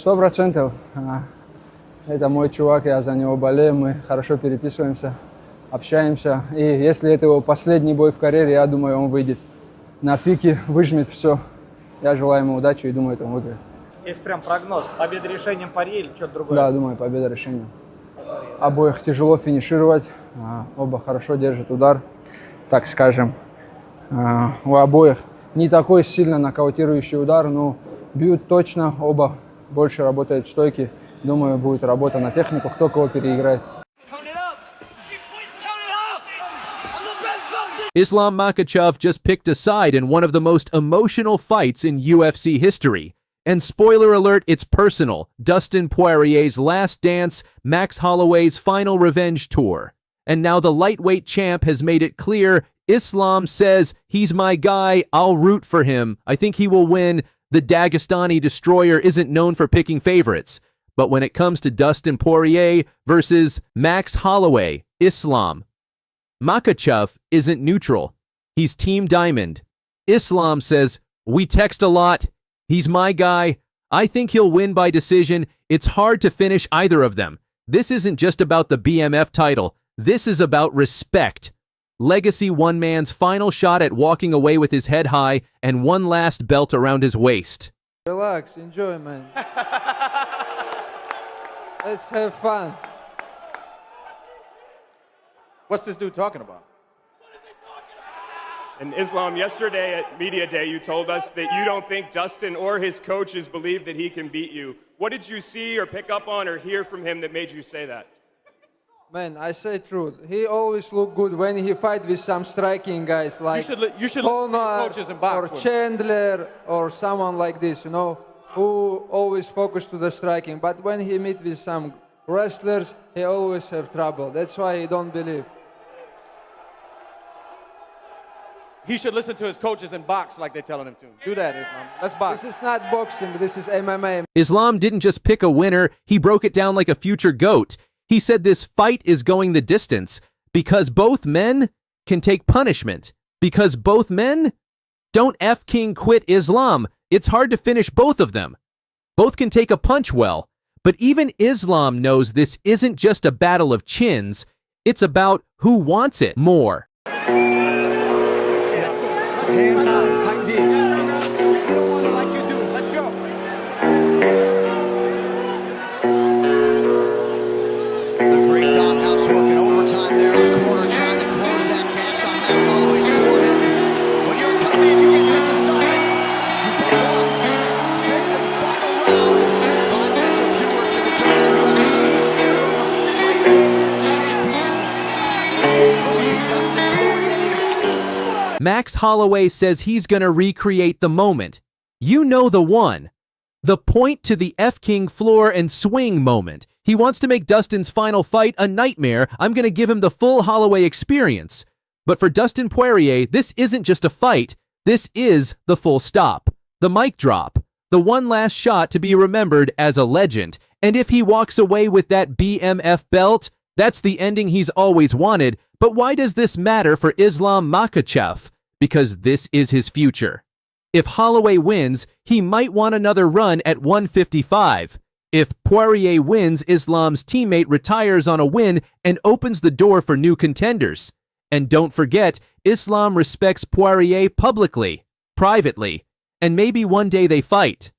100%. Это мой чувак, я за него болею, мы хорошо переписываемся, общаемся. И если это его последний бой в карьере, я думаю, он выйдет на пике, выжмет все. Я желаю ему удачи и думаю, это он выиграет. Есть прям прогноз. Победа решением Поирье или что-то другое? Да, думаю, победа решением. Обоих тяжело финишировать, оба хорошо держат удар, так скажем. У обоих не такой сильно нокаутирующий удар, но бьют точно, оба больше работают в стойке. Думаю, будет работа на технику, кто кого переиграет. Islam Makhachev just picked a side in one of the most emotional fights in UFC history. And spoiler alert, it's personal. Dustin Poirier's last dance, Max Holloway's final revenge tour. And now the lightweight champ has made it clear Islam says, he's my guy, I'll root for him. I think he will win. The Dagestani destroyer isn't known for picking favorites. But when it comes to Dustin Poirier versus Max Holloway, Islam, Makhachev isn't neutral. He's Team Diamond. Islam says, we text a lot. He's my guy. I think he'll win by decision. It's hard to finish either of them. This isn't just about the BMF title. This is about respect. Legacy one man's final shot at walking away with his head high and one last belt around his waist. Relax, enjoy, man. Let's have fun. What's this dude talking about? And Islam, yesterday at Media Day, you told us that you don't think Dustin or his coaches believe that he can beat you. What did you see or pick up on or hear from him that made you say that? Man, I say truth. He always look good when he fight with some striking guys like you should look at coaches in box or Chandler or someone like this, you know, who always focus to the striking. But when he meet with some wrestlers, he always have trouble. That's why he don't believe. He should listen to his coaches and box like they're telling him to. Do that, Islam. Let's box. This is not boxing. This is MMA. Islam didn't just pick a winner. He broke it down like a future GOAT. He said this fight is going the distance because both men can take punishment. Because both men don't F King quit Islam. It's hard to finish both of them. Both can take a punch well. But even Islam knows this isn't just a battle of chins. It's about who wants it more. Hands out, tight deep. Like you do. Let's go. The great doghouse work in overtime there in the corner, trying to close that gash on Max Holloway's forehead. When you're coming in, you get this assignment. You buckle up, take the final round. 5 minutes or fewer to determine the UFC's interim lightweight champion. Will it be Dustin Poirier? Max Holloway says he's going to recreate the moment. You know the one. The point to the F King floor and swing moment. He wants to make Dustin's final fight a nightmare. I'm going to give him the full Holloway experience. But for Dustin Poirier, this isn't just a fight. This is the full stop. The mic drop. The one last shot to be remembered as a legend. And if he walks away with that BMF belt, that's the ending he's always wanted. But why does this matter for Islam Makhachev? Because this is his future. If Holloway wins, he might want another run at 155. If Poirier wins, Islam's teammate retires on a win and opens the door for new contenders. And don't forget, Islam respects Poirier publicly, privately, and maybe one day they fight.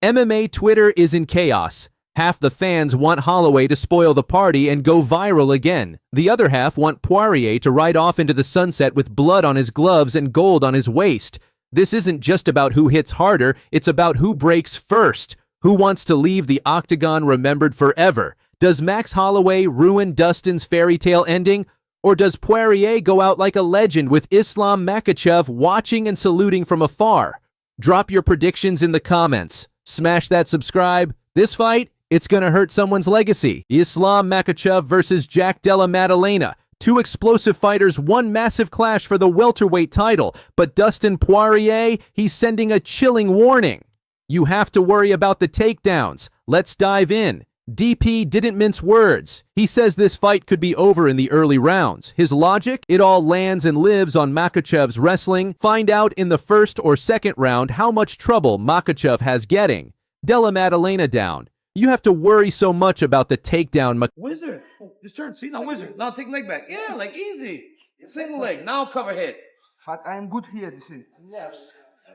MMA Twitter is in chaos. Half the fans want Holloway to spoil the party and go viral again. The other half want Poirier to ride off into the sunset with blood on his gloves and gold on his waist. This isn't just about who hits harder, it's about who breaks first. Who wants to leave the Octagon remembered forever? Does Max Holloway ruin Dustin's fairy tale ending? Or does Poirier go out like a legend with Islam Makhachev watching and saluting from afar? Drop your predictions in the comments. Smash that subscribe. This fight, it's gonna hurt someone's legacy. Islam Makhachev versus Jack Della Maddalena. Two explosive fighters, one massive clash for the welterweight title. But Dustin Poirier, he's sending a chilling warning. You have to worry about the takedowns. Let's dive in. DP didn't mince words. He says this fight could be over in the early rounds. His logic? It all lands and lives on Makhachev's wrestling. Find out in the first or second round how much trouble Makhachev has getting. Della Maddalena down. You have to worry so much about the takedown. Wizard. Just turn. See, now wizard. Now take leg back. Yeah, like easy. Single leg. Now cover head. I am good here, you see. Yes.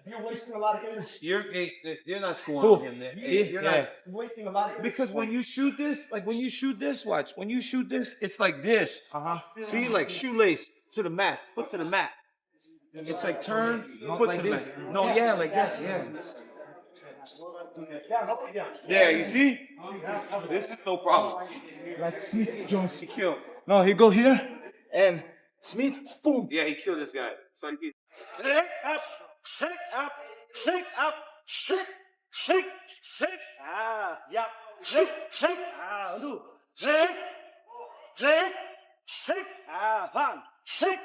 You're wasting a lot of energy. You're not scoring him there. You're You're not. wasting a lot of energy. Because when you shoot this, like when you shoot this, watch. When you shoot this, it's like this. See, like shoelace to the mat, foot to the mat. It's like turn, foot to the mat. No, yeah, like that, yeah. Yeah, you see? This is no problem. Like Smith Jones. He killed. No, he go here and Smith, boom. Yeah, he killed this guy. So he Shake up, shake up, shake up, shake, shake, shake. Yeah. Shake, shake. Do. Shake, shake, shake. Pan. Shake,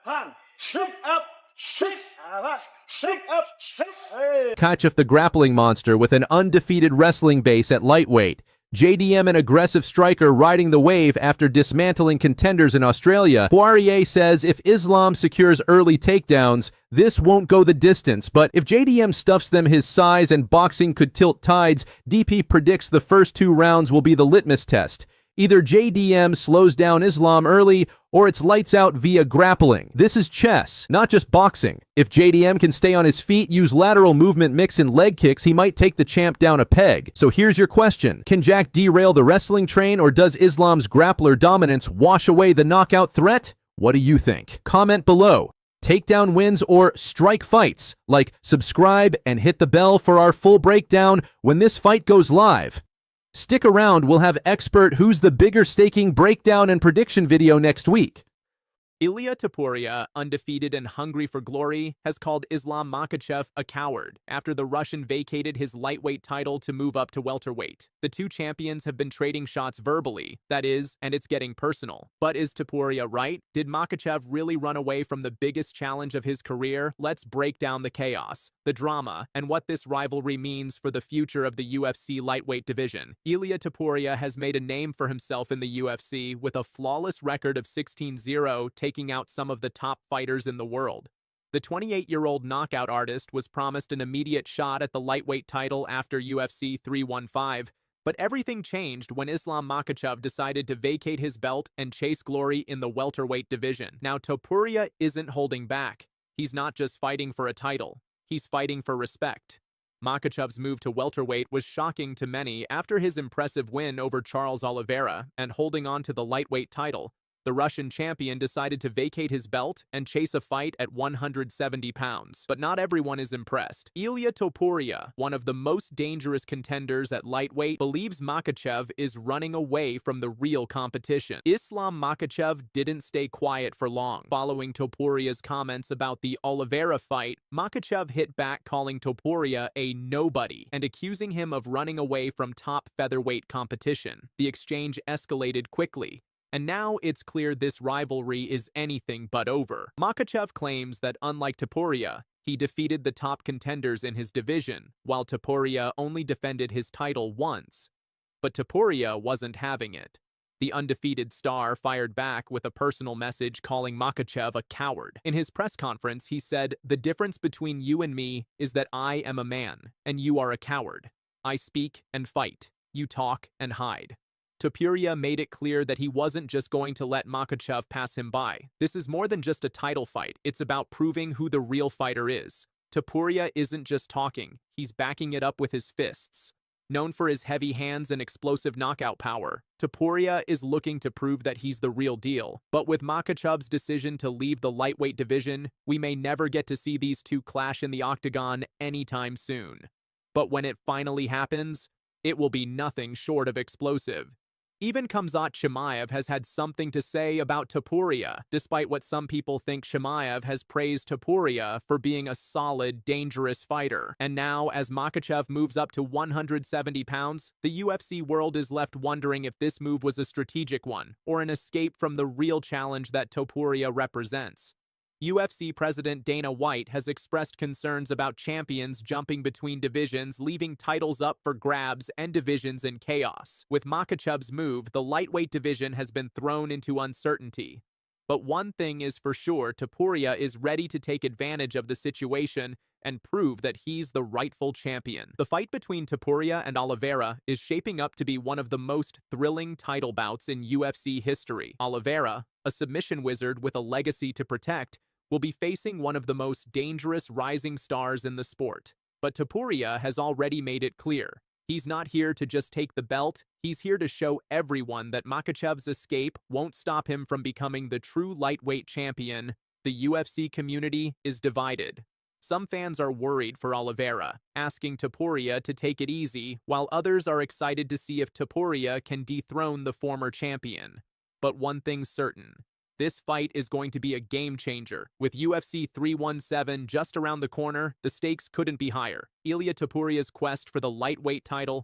pan. Shake up, shake, pan. Shake up, shake. Hey. Makhachev the grappling monster with an undefeated wrestling base at lightweight. JDM an aggressive striker riding the wave after dismantling contenders in Australia. Poirier says if Islam secures early takedowns, this won't go the distance, but if JDM stuffs them, his size and boxing could tilt tides. DP predicts the first 2 rounds will be the litmus test. Either JDM slows down Islam early, or it's lights out via grappling. This is chess, not just boxing. If JDM can stay on his feet, use lateral movement mix and leg kicks, he might take the champ down a peg. So here's your question. Can Jack derail the wrestling train, or does Islam's grappler dominance wash away the knockout threat? What do you think? Comment below. Takedown wins or strike fights? Like, subscribe, and hit the bell for our full breakdown when this fight goes live. Stick around, we'll have expert who's the bigger staking breakdown and prediction video next week. Ilia Topuria, undefeated and hungry for glory, has called Islam Makhachev a coward after the Russian vacated his lightweight title to move up to welterweight. The two champions have been trading shots verbally, that is, and it's getting personal. But is Topuria right? Did Makhachev really run away from the biggest challenge of his career? Let's break down the chaos, the drama, and what this rivalry means for the future of the UFC lightweight division. Ilia Topuria has made a name for himself in the UFC with a flawless record of 16-0, taking out some of the top fighters in the world. The 28-year-old knockout artist was promised an immediate shot at the lightweight title after UFC 315, but everything changed when Islam Makhachev decided to vacate his belt and chase glory in the welterweight division. Now, Topuria isn't holding back. He's not just fighting for a title. He's fighting for respect. Makhachev's move to welterweight was shocking to many after his impressive win over Charles Oliveira and holding on to the lightweight title. The Russian champion decided to vacate his belt and chase a fight at 170 pounds. But not everyone is impressed. Ilia Topuria, one of the most dangerous contenders at lightweight, believes Makhachev is running away from the real competition. Islam Makhachev didn't stay quiet for long. Following Topuria's comments about the Oliveira fight, Makhachev hit back, calling Topuria a nobody and accusing him of running away from top featherweight competition. The exchange escalated quickly, and now it's clear this rivalry is anything but over. Makhachev claims that unlike Topuria, he defeated the top contenders in his division, while Topuria only defended his title once. But Topuria wasn't having it. The undefeated star fired back with a personal message calling Makhachev a coward. In his press conference, he said, "The difference between you and me is that I am a man, and you are a coward. I speak and fight. You talk and hide." Topuria made it clear that he wasn't just going to let Makhachev pass him by. This is more than just a title fight. It's about proving who the real fighter is. Topuria isn't just talking. He's backing it up with his fists. Known for his heavy hands and explosive knockout power, Topuria is looking to prove that he's the real deal. But with Makhachev's decision to leave the lightweight division, we may never get to see these two clash in the Octagon anytime soon. But when it finally happens, it will be nothing short of explosive. Even Khamzat Chimaev has had something to say about Topuria, despite what some people think. Chimaev has praised Topuria for being a solid, dangerous fighter. And now, as Makhachev moves up to 170 pounds, the UFC world is left wondering if this move was a strategic one, or an escape from the real challenge that Topuria represents. UFC President Dana White has expressed concerns about champions jumping between divisions, leaving titles up for grabs and divisions in chaos. With Makhachev's move, the lightweight division has been thrown into uncertainty. But one thing is for sure, Topuria is ready to take advantage of the situation and prove that he's the rightful champion. The fight between Topuria and Oliveira is shaping up to be one of the most thrilling title bouts in UFC history. Oliveira, a submission wizard with a legacy to protect, will be facing one of the most dangerous rising stars in the sport. But Topuria has already made it clear. He's not here to just take the belt, he's here to show everyone that Makhachev's escape won't stop him from becoming the true lightweight champion. The UFC community is divided. Some fans are worried for Oliveira, asking Topuria to take it easy, while others are excited to see if Topuria can dethrone the former champion. But one thing's certain. This fight is going to be a game changer. With UFC 317 just around the corner, the stakes couldn't be higher. Ilia Topuria's quest for the lightweight title